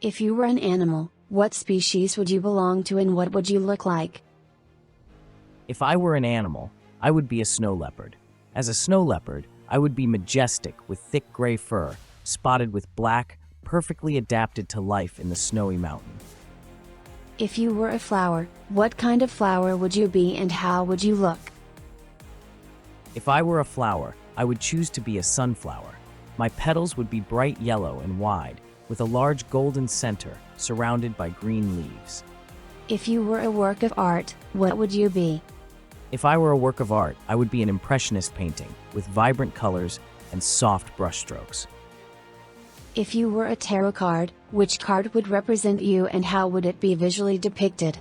If you were an animal, what species would you belong to and what would you look like? If I were an animal, I would be a snow leopard. As a snow leopard, I would be majestic with thick gray fur, spotted with black, perfectly adapted to life in the snowy mountain. If you were a flower, what kind of flower would you be and how would you look? If I were a flower, I would choose to be a sunflower. My petals would be bright yellow and wide, with a large golden center surrounded by green leaves. If you were a work of art, what would you be? If I were a work of art, I would be an impressionist painting with vibrant colors and soft brushstrokes. If you were a tarot card, which card would represent you and how would it be visually depicted?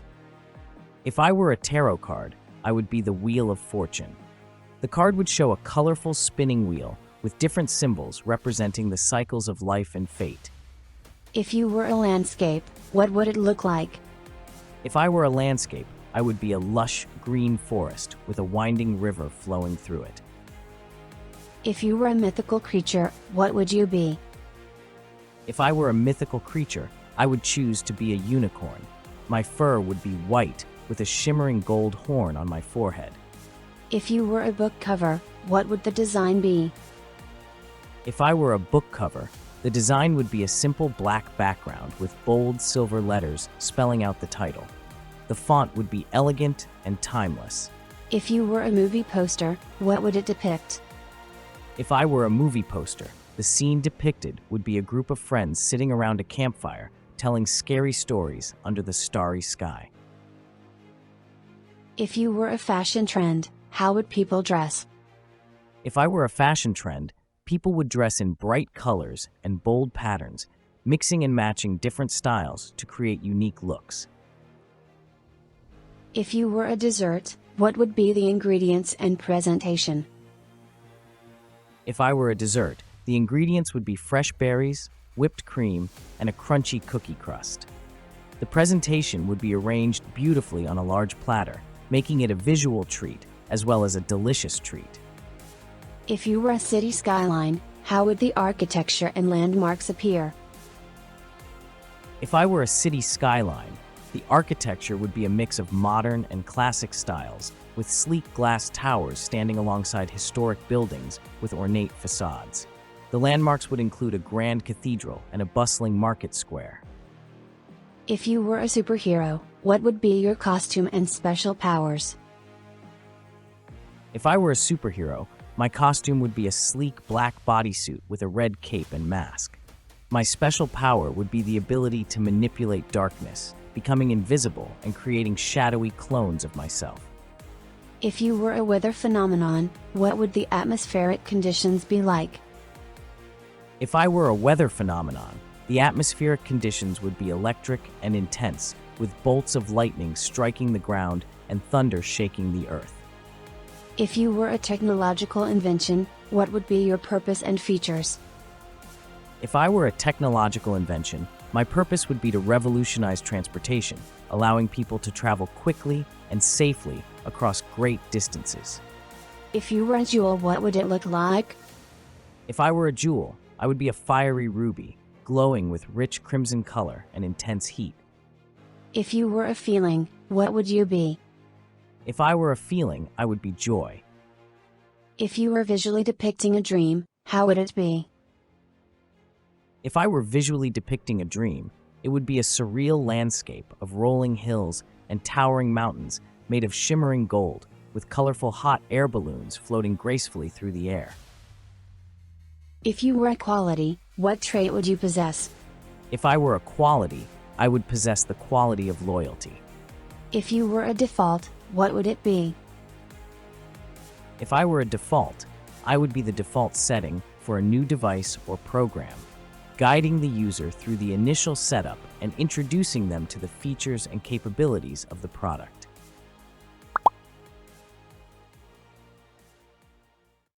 If I were a tarot card, I would be the Wheel of Fortune. The card would show a colorful spinning wheel with different symbols representing the cycles of life and fate. If you were a landscape, what would it look like? If I were a landscape, I would be a lush green forest with a winding river flowing through it. If you were a mythical creature, what would you be? If I were a mythical creature, I would choose to be a unicorn. My fur would be white with a shimmering gold horn on my forehead. If you were a book cover, what would the design be? If I were a book cover, the design would be a simple black background with bold silver letters spelling out the title. The font would be elegant and timeless. If you were a movie poster, what would it depict? If I were a movie poster, the scene depicted would be a group of friends sitting around a campfire telling scary stories under the starry sky. If you were a fashion trend, how would people dress? If I were a fashion trend, people would dress in bright colors and bold patterns, mixing and matching different styles to create unique looks. If you were a dessert, what would be the ingredients and presentation? If I were a dessert, the ingredients would be fresh berries, whipped cream, and a crunchy cookie crust. The presentation would be arranged beautifully on a large platter, making it a visual treat as well as a delicious treat. If you were a city skyline, how would the architecture and landmarks appear? If I were a city skyline, the architecture would be a mix of modern and classic styles, with sleek glass towers standing alongside historic buildings with ornate facades. The landmarks would include a grand cathedral and a bustling market square. If you were a superhero, what would be your costume and special powers? If I were a superhero, my costume would be a sleek black bodysuit with a red cape and mask. My special power would be the ability to manipulate darkness, becoming invisible and creating shadowy clones of myself. If you were a weather phenomenon, what would the atmospheric conditions be like? If I were a weather phenomenon, the atmospheric conditions would be electric and intense, with bolts of lightning striking the ground and thunder shaking the earth. If you were a technological invention, what would be your purpose and features? If I were a technological invention, my purpose would be to revolutionize transportation, allowing people to travel quickly and safely across great distances. If you were a jewel, what would it look like? If I were a jewel, I would be a fiery ruby, glowing with rich crimson color and intense heat. If you were a feeling, what would you be? If I were a feeling, I would be joy. If you were visually depicting a dream, how would it be? If I were visually depicting a dream, it would be a surreal landscape of rolling hills and towering mountains made of shimmering gold, with colorful hot air balloons floating gracefully through the air. If you were a quality, what trait would you possess? If I were a quality, I would possess the quality of loyalty. If you were a default, what would it be? If I were a default, I would be the default setting for a new device or program, guiding the user through the initial setup and introducing them to the features and capabilities of the product.